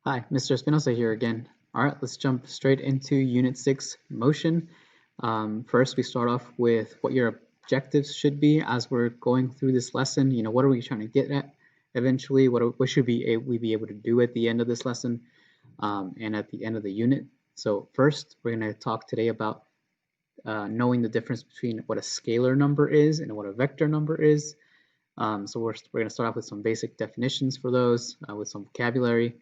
Hi, Mr. Espinosa here again. All right, let's jump straight into Unit 6, Motion. First, we start off with what your objectives should be as we're going through this lesson. What are we trying to get at eventually? What should we be able to do at the end of this lesson and at the end of the unit? So first, we're going to talk today about knowing the difference between what a scalar number is and what a vector number is. So we're going to start off with some basic definitions for those with some vocabulary.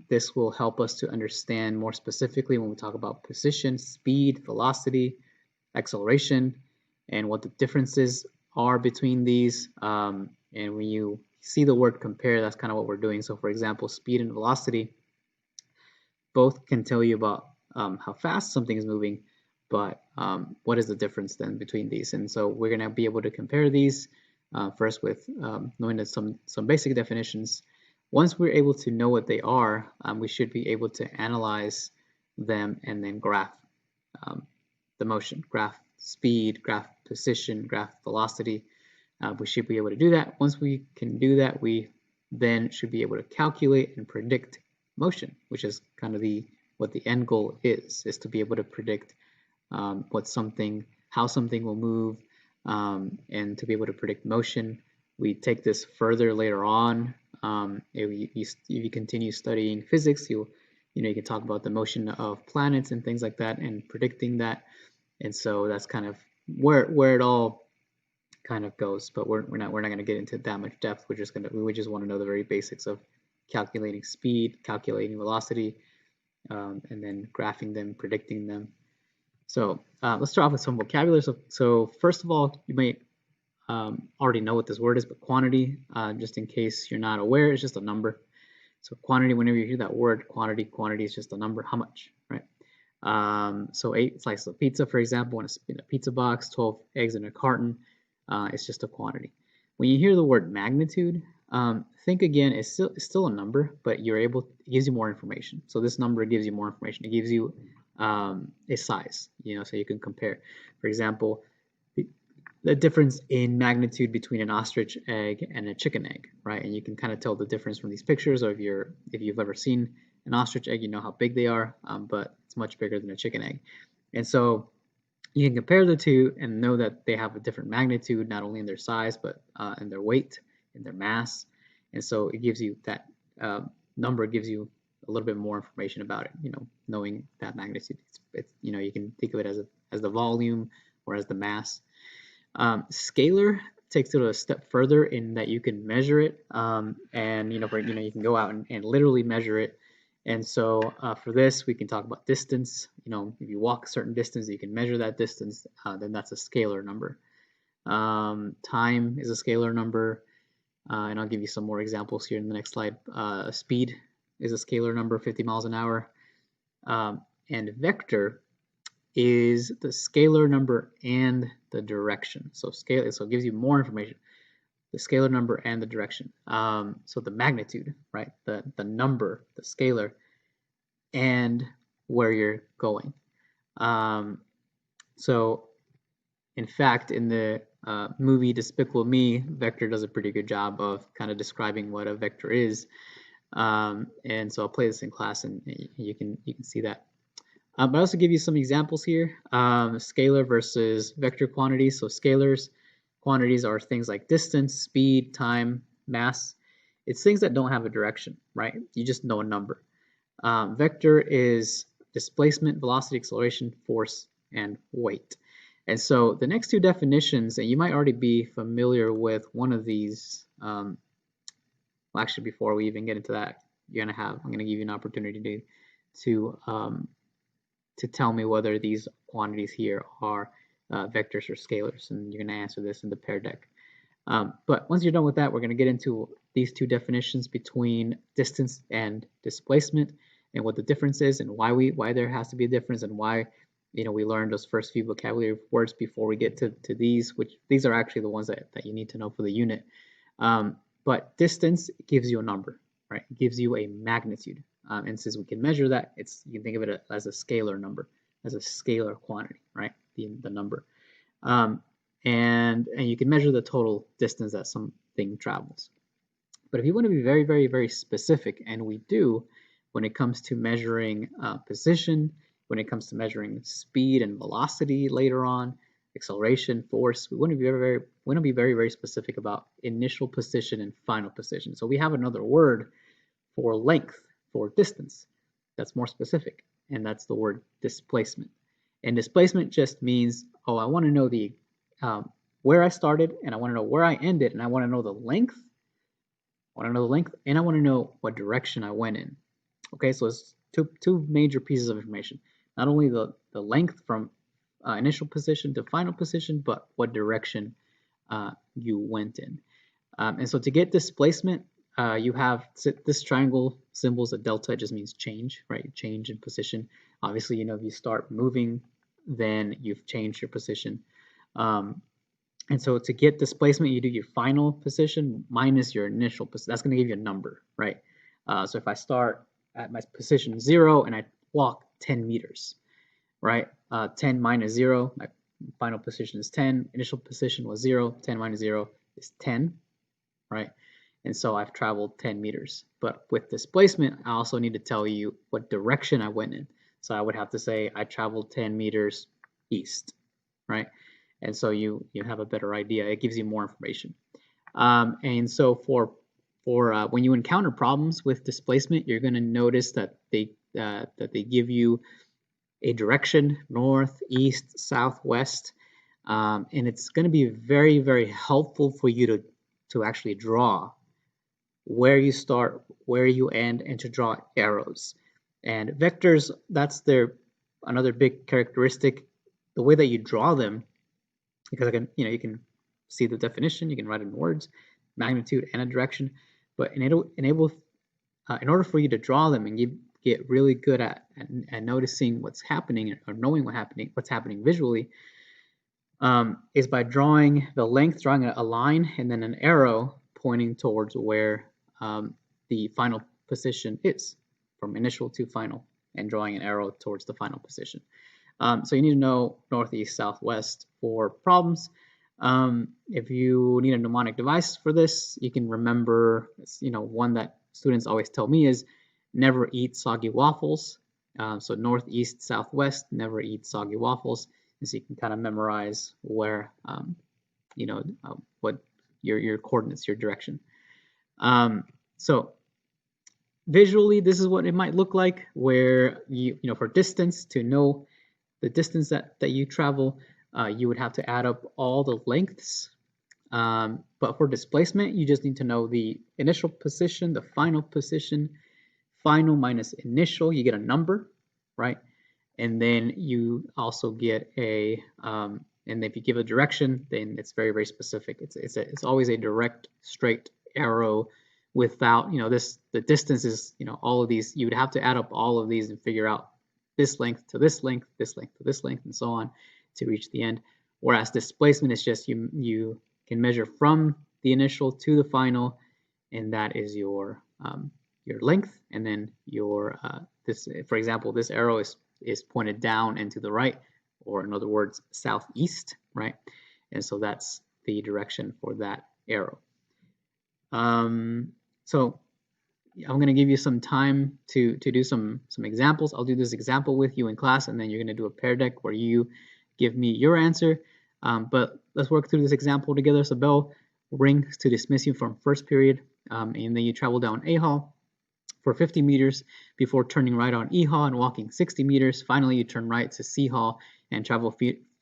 This will help us to understand more specifically when we talk about position, speed, velocity, acceleration, and what the differences are between these. And when you see the word compare, that's kind of what we're doing. So for example, speed and velocity both can tell you about how fast something is moving, but what is the difference then between these? And so we're going to be able to compare these first with knowing that some basic definitions. Once we're able to know what they are, we should be able to analyze them and then graph the motion, graph speed, graph position, graph velocity. We should be able to do that. Once we can do that, we then should be able to calculate and predict motion, which is kind of what the end goal is to be able to predict how something will move, and to be able to predict motion. We take this further later on. If you continue studying physics, you can talk about the motion of planets and things like that and predicting that. And so that's kind of where it all kind of goes. But we're not going to get into that much depth. We just want to know the very basics of calculating speed, calculating velocity, and then graphing them, predicting them. So let's start off with some vocabulary. So first of all, you might already know what this word is, but quantity, just in case you're not aware, it's just a number. So quantity, whenever you hear that word, quantity is just a number, how much, right? So 8 slices of pizza, for example, in a pizza box, 12 eggs in a carton, it's just a quantity. When you hear the word magnitude, think again, it's still a number, but it gives you more information. So this number gives you more information. It gives you a size, so you can compare. For example, the difference in magnitude between an ostrich egg and a chicken egg, right? And you can kind of tell the difference from these pictures, or if you've ever seen an ostrich egg, you know how big they are, but it's much bigger than a chicken egg. And so you can compare the two and know that they have a different magnitude, not only in their size, but in their weight, in their mass. And so it gives you that number gives you a little bit more information about it, knowing that magnitude. You can think of it as the volume or as the mass. Scalar takes it a step further in that you can measure it, and you can go out and literally measure it. And so for this, we can talk about distance. If you walk a certain distance, you can measure that distance. Then that's a scalar number. Time is a scalar number, and I'll give you some more examples here in the next slide. Speed is a scalar number, 50 miles an hour, and vector is the scalar number and the direction. So it gives you more information. The scalar number and the direction. So the magnitude, right? The number, the scalar, and where you're going. So in fact, in the movie Despicable Me, Vector does a pretty good job of kind of describing what a vector is. And so I'll play this in class, and you can see that. But I also give you some examples here, scalar versus vector quantities. So scalars, quantities are things like distance, speed, time, mass. It's things that don't have a direction, right? You just know a number. Vector is displacement, velocity, acceleration, force, and weight. And so the next two definitions, and you might already be familiar with one of these. Well, actually, before we even get into that, I'm going to give you an opportunity to tell me whether these quantities here are vectors or scalars, and you're going to answer this in the pair deck. But once you're done with that, we're going to get into these two definitions between distance and displacement, and what the difference is, and why there has to be a difference, and why we learned those first few vocabulary words before we get to these, which these are actually the ones that you need to know for the unit. But distance gives you a number, right? It gives you a magnitude. And since we can measure that, you can think of it as a scalar number, as a scalar quantity, right? The number. And you can measure the total distance that something travels. But if you want to be very, very, very specific, and we do when it comes to measuring position, when it comes to measuring speed and velocity later on, acceleration, force, we want to be very, very specific about initial position and final position. So we have another word for length, for distance, that's more specific, and that's the word displacement. And displacement just means, oh, I want to know the where I started, and I want to know where I ended, and I want to know the length. I want to know the length, and I want to know what direction I went in. Okay, so it's two major pieces of information. Not only the length from initial position to final position, but what direction you went in. And so to get displacement, you have this triangle symbol is a delta. It just means change, right? Change in position. Obviously, you know, if you start moving, then you've changed your position. And so to get displacement, you do your final position minus your initial position. That's going to give you a number, right? So if I start at my position 0 and I walk 10 meters, right? 10 minus 0, my final position is 10. Initial position was 0. 10 minus 0 is 10, right? And so I've traveled 10 meters. But with displacement, I also need to tell you what direction I went in. So I would have to say I traveled 10 meters east, right? And so you have a better idea. It gives you more information. And so for when you encounter problems with displacement, you're going to notice that they give you a direction, north, east, south, west, and it's going to be very, very helpful for you to actually draw where you start, where you end, and to draw arrows. And vectors, that's another big characteristic. The way that you draw them, because you can see the definition, you can write it in words, magnitude and a direction, but in order for you to draw them and get really good at noticing what's happening or knowing what's happening visually, is by drawing the length, drawing a line and then an arrow pointing towards where the final position is, from initial to final, and drawing an arrow towards the final position. So you need to know northeast, southwest for problems. If you need a mnemonic device for this, you can remember, one that students always tell me is never eat soggy waffles. So northeast, southwest, never eat soggy waffles. And so you can kind of memorize where, what your coordinates, your direction. So visually, this is what it might look like, where for distance, to know the distance that you travel, you would have to add up all the lengths. But for displacement, you just need to know the initial position, the final position, final minus initial, you get a number, right? And then you also get and if you give a direction, then it's very, very specific. It's always a direct, straight arrow without, the distance is, all of these, you would have to add up all of these and figure out this length to this length, this length to this length, and so on to reach the end. Whereas displacement is just you can measure from the initial to the final, and that is your length, and then your for example, this arrow is pointed down and to the right, or in other words, southeast, right? And so that's the direction for that arrow. So I'm going to give you some time to do some examples. I'll do this example with you in class, and then you're going to do a pair deck where you give me your answer. But let's work through this example together. So bell rings to dismiss you from first period, and then you travel down A hall for 50 meters before turning right on E hall and walking 60 meters. Finally, you turn right to C hall and travel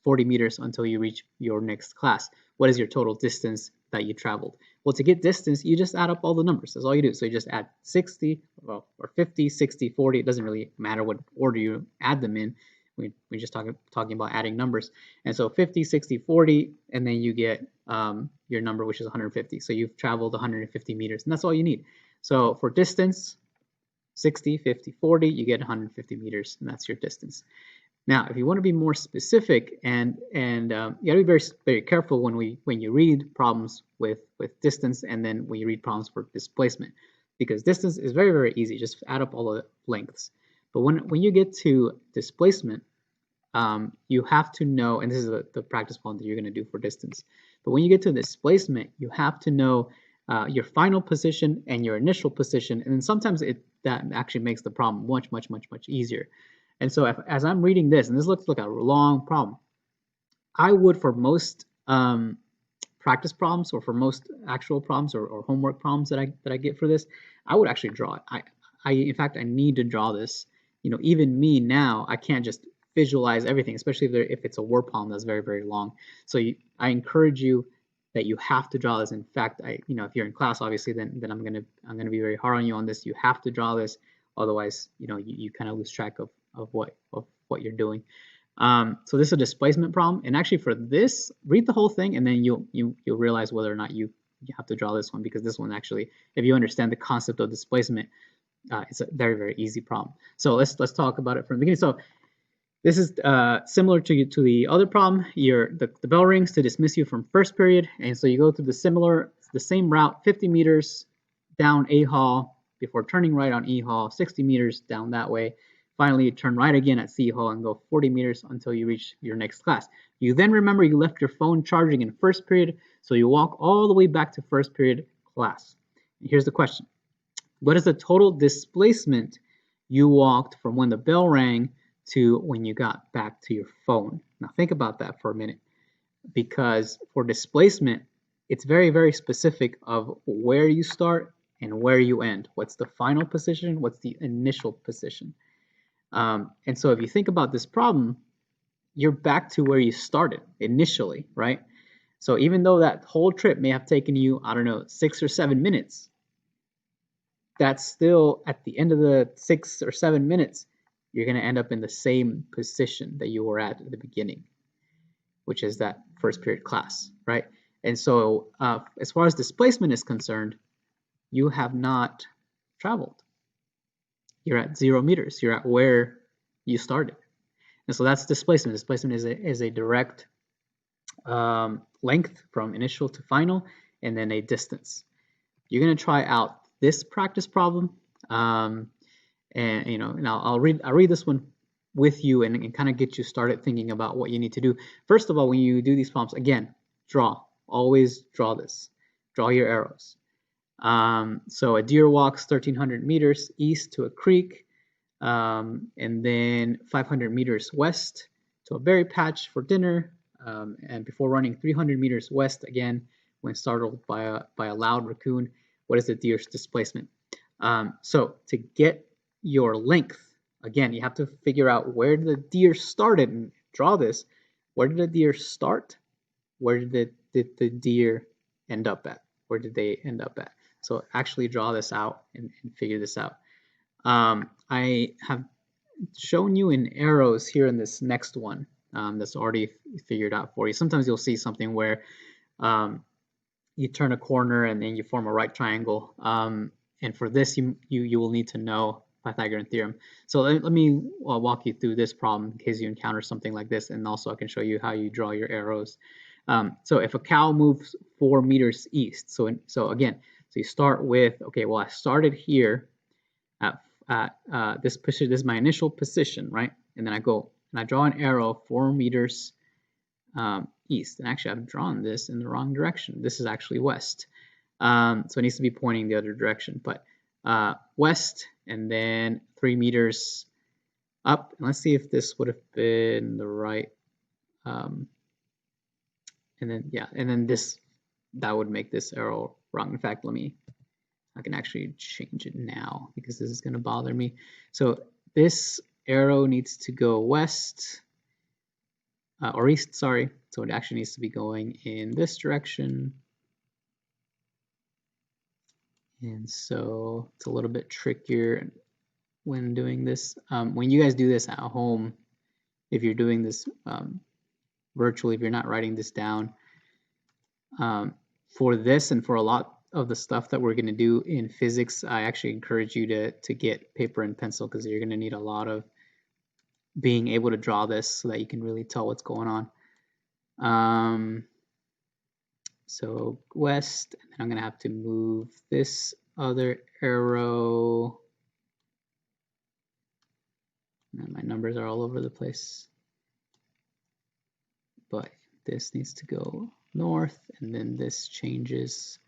40 meters until you reach your next class. What is your total distance that you traveled? Well, to get distance, you just add up all the numbers. That's all you do. So you just add 60, or 50, 60, 40. It doesn't really matter what order you add them in. We're just talking about adding numbers. And so 50, 60, 40, and then you get your number, which is 150. So you've traveled 150 meters, and that's all you need. So for distance, 60, 50, 40, you get 150 meters, and that's your distance. Now, if you want to be more specific, and you got to be very, very careful when you read problems with distance, and then when you read problems for displacement, because distance is very, very easy. Just add up all the lengths. But when you get to displacement, you have to know, and this is the practice problem that you're going to do for distance. But when you get to displacement, you have to know your final position and your initial position, and then sometimes that actually makes the problem much easier. And so as I'm reading this, and this looks like a long problem, I would, for most practice problems or for most actual problems or homework problems that I get for this, I would actually draw it. In fact, I need to draw this. Even me now, I can't just visualize everything, especially if it's a word problem that's very long. So I encourage you that you have to draw this. In fact, if you're in class, obviously, then I'm gonna be very hard on you on this. You have to draw this, otherwise, you kind of lose track of what you're doing. So this is a displacement problem, and actually for this, read the whole thing, and then you'll realize whether or not you have to draw this one, because this one actually, if you understand the concept of displacement, it's a very easy problem. So let's talk about it from the beginning. So this is similar to the other problem. The bell rings to dismiss you from first period, and so you go through the same route, 50 meters down A hall before turning right on E hall, 60 meters down that way. Finally, you turn right again at C hall and go 40 meters until you reach your next class. You then remember you left your phone charging in first period, so you walk all the way back to first period class. And here's the question. What is the total displacement you walked from when the bell rang to when you got back to your phone? Now think about that for a minute, because for displacement, it's very specific of where you start and where you end. What's the final position? What's the initial position? And so if you think about this problem, you're back to where you started initially, right? So even though that whole trip may have taken you, I don't know, 6 or 7 minutes, that's still at the end of the 6 or 7 minutes, you're going to end up in the same position that you were at the beginning, which is that first period class, right? And so as far as displacement is concerned, you have not traveled. You're at 0 meters. You're at where you started. And so that's displacement. Displacement is a direct length from initial to final, and then a distance. You're going to try out this practice problem, and I'll read this one with you and kind of get you started thinking about what you need to do. First of all, when you do these problems, again, draw. Always draw this. Draw your arrows. So a deer walks 1,300 meters east to a creek, and then 500 meters west to a berry patch for dinner, and before running 300 meters west again when startled by a loud raccoon. What is the deer's displacement? So to get your length, again, you have to figure out where the deer started and draw this. Where did the deer start? Where did the deer end up at? Where did they end up at? So actually draw this out and figure this out. I have shown you in arrows here in this next one that's already figured out for you. Sometimes you'll see something where you turn a corner and then you form a right triangle. And for this, you will need to know Pythagorean theorem. So let me walk you through this problem in case you encounter something like this, and also I can show you how you draw your arrows. So if a cow moves 4 meters east, so again, so you start with, okay, well, I started here at this position. This is my initial position, right? And then I go and I draw an arrow 4 meters east. And actually, I've drawn this in the wrong direction. This is actually west. So it needs to be pointing the other direction. But west, and then 3 meters up. And let's see if this would have been the right. And then, yeah, and then that would make this arrow wrong. In fact, I can actually change it now because this is going to bother me. So this arrow needs to go west, or east, sorry. So it actually needs to be going in this direction. And so it's a little bit trickier when doing this. When you guys do this at home, if you're doing this virtually, if you're not writing this down, for this and for a lot of the stuff that we're going to do in physics, I actually encourage you to get paper and pencil, because you're going to need a lot of being able to draw this so that you can really tell what's going on. So west, and then I'm going to have to move this other arrow. And my numbers are all over the place. But this needs to go north, and then this changes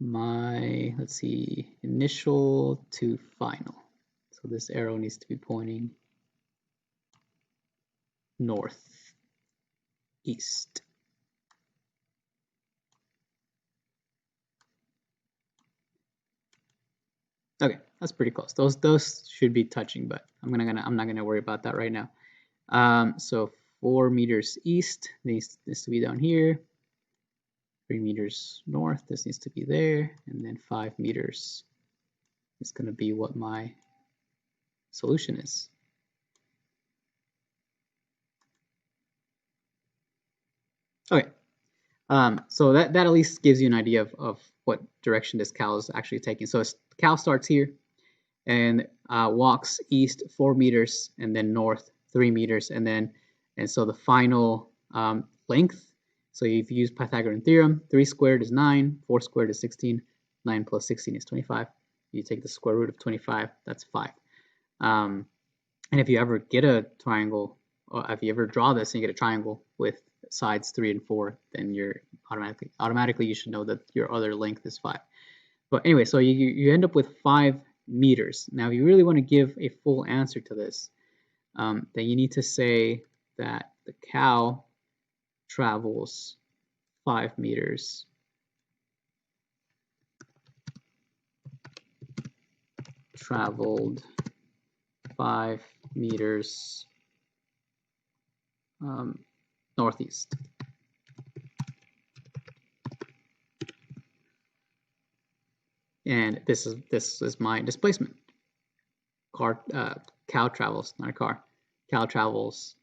my, let's see, initial to final. So this arrow needs to be pointing north, east. Okay, that's pretty close. Those should be touching, but I'm not gonna worry about that right now. So 4 meters east, this needs to be down here. 3 meters north, this needs to be there, and then 5 meters is going to be what my solution is. Okay, so that at least gives you an idea of what direction this cow is actually taking. So the cow starts here and walks east 4 meters and then north 3 meters, and so the final length. So if you use Pythagorean theorem, 3 squared is 9, 4 squared is 16, 9 plus 16 is 25. You take the square root of 25, that's 5. And if you ever get a triangle, or if you ever draw this and you get a triangle with sides 3 and 4, then you're automatically you should know that your other length is 5. But anyway, so you end up with 5 meters. Now, if you really want to give a full answer to this, then you need to say that the cow travels 5 meters. Traveled 5 meters northeast. And this is my displacement. Cow travels, not a car. Cow travels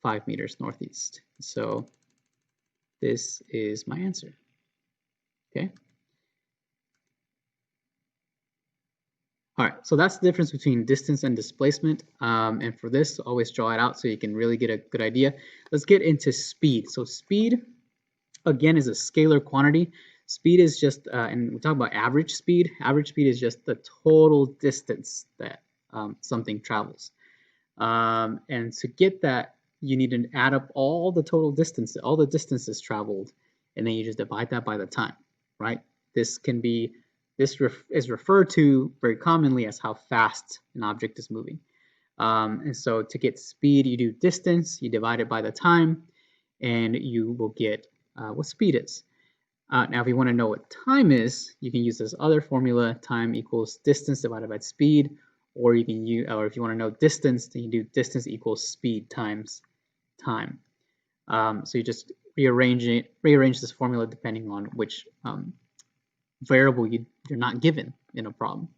5 meters northeast. So this is my answer. Okay. All right, so that's the difference between distance and displacement. And for this, always draw it out so you can really get a good idea. Let's get into speed. So speed, again, is a scalar quantity. Speed is just, and we talk about average speed. Average speed is just the total distance that something travels. And to get that, you need to add up all the total distance, all the distances traveled, and then you just divide that by the time, right? This is referred to very commonly as how fast an object is moving. And so to get speed, you do distance, you divide it by the time, and you will get what speed is. Now, if you want to know what time is, you can use this other formula: time equals distance divided by speed, or you can use, or if you want to know distance, then you do distance equals speed times time. So you just rearrange this formula depending on which variable you're not given in a problem,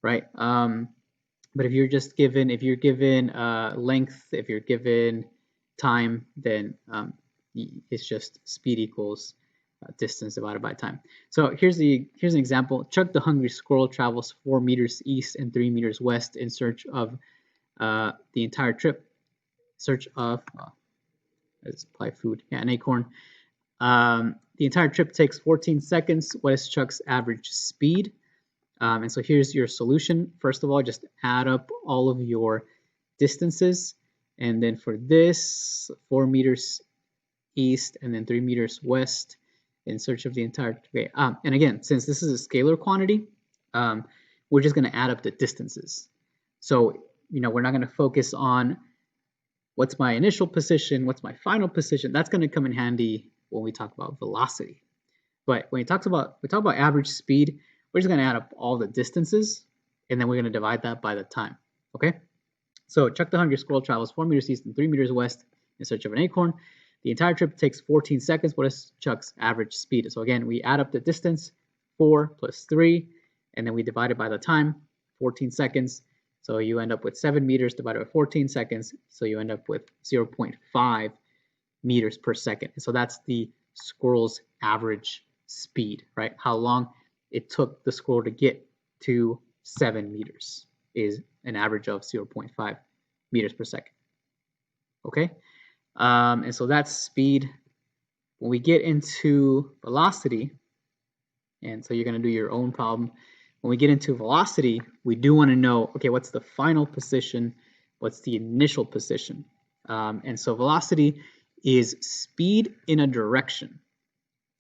right? But if you're given length, if you're given time, then it's just speed equals distance divided by time. So here's an example. Chuck the hungry squirrel travels 4 meters east and 3 meters west in search of the entire trip. Search of let's apply food. Yeah, an acorn. The entire trip takes 14 seconds. What is Chuck's average speed? And so here's your solution. First of all, just add up all of your distances. And then for this, 4 meters east and then 3 meters west in search of the entire, okay. And again, since this is a scalar quantity, we're just going to add up the distances. So, we're not going to focus on what's my initial position, what's my final position. That's going to come in handy when we talk about velocity. But when we talk about average speed, we're just going to add up all the distances, and then we're going to divide that by the time. Okay? So Chuck the hungry squirrel travels 4 meters east and 3 meters west in search of an acorn. The entire trip takes 14 seconds. What is Chuck's average speed? So again, we add up the distance, 4 plus 3, and then we divide it by the time, 14 seconds. So you end up with 7 meters divided by 14 seconds. So you end up with 0.5 meters per second. And so that's the squirrel's average speed, right? How long it took the squirrel to get to 7 meters is an average of 0.5 meters per second. Okay? And so that's speed. When we get into velocity, and so you're going to do your own problem. When we get into velocity, we do want to know, okay, what's the final position? What's the initial position? And so velocity is speed in a direction.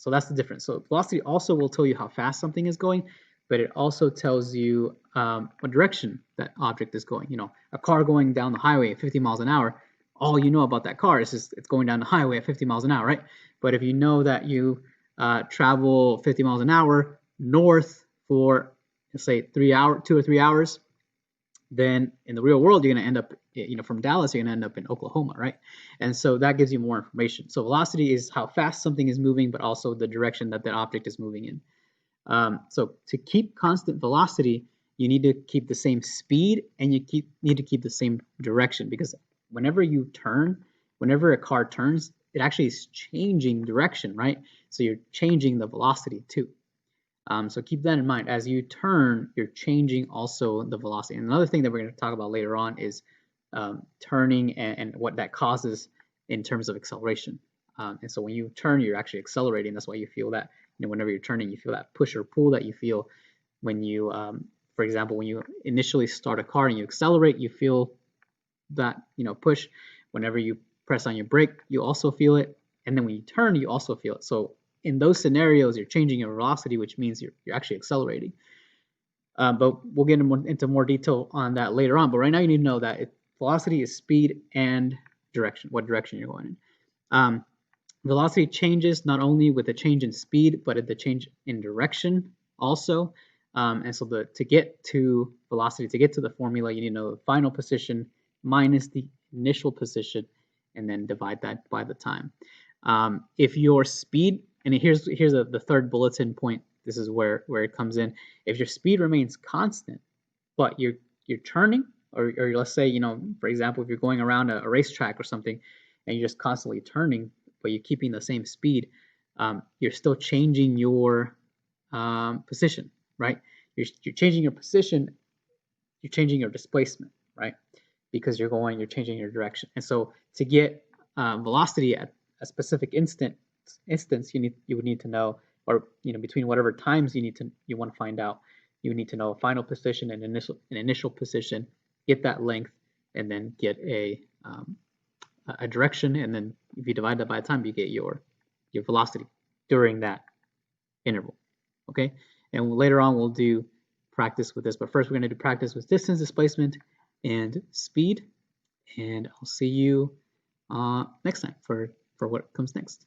So that's the difference. So velocity also will tell you how fast something is going, but it also tells you what direction that object is going. You know, a car going down the highway at 50 miles an hour, all you know about that car is just it's going down the highway at 50 miles an hour, right? But if you know that you travel 50 miles an hour north for, let's say, 2 or 3 hours, then in the real world, you're going to end up, you know, from Dallas, you're going to end up in Oklahoma, right? And so that gives you more information. So velocity is how fast something is moving, but also the direction that that object is moving in. So to keep constant velocity, you need to keep the same speed and you need to keep the same direction, because whenever you turn, whenever a car turns, it actually is changing direction, right? So you're changing the velocity too. So keep that in mind. As you turn, you're changing also the velocity. And another thing that we're going to talk about later on is turning and what that causes in terms of acceleration. And so when you turn, you're actually accelerating. That's why you feel that, you know, whenever you're turning, you feel that push or pull that you feel when you, for example, when you initially start a car and you accelerate, you feel that, you know, push. Whenever you press on your brake, you also feel it. And then when you turn, you also feel it. So in those scenarios, you're changing your velocity, which means you're actually accelerating. But we'll get into more detail on that later on. But right now, you need to know that velocity is speed and direction, what direction you're going in. Velocity changes not only with the change in speed, but at the change in direction also. And so to get to velocity, to get to the formula, you need to know the final position minus the initial position, and then divide that by the time. If your speed, and here's the third bulletin point, this is where it comes in. If your speed remains constant, but you're turning, or let's say, you know, for example, if you're going around a racetrack or something, and you're just constantly turning, but you're keeping the same speed, you're still changing your position, right? You're changing your position, you're changing your displacement, right? Because you're changing your direction. And so to get velocity at a specific instance, you would need to know, or, you know, between whatever times you want to find out, you need to know a final position and initial position, get that length, and then get a direction, and then if you divide that by the time, you get your velocity during that interval. Okay, and later on we'll do practice with this, but first we're going to do practice with distance, displacement, and speed, and I'll see you next time for what comes next.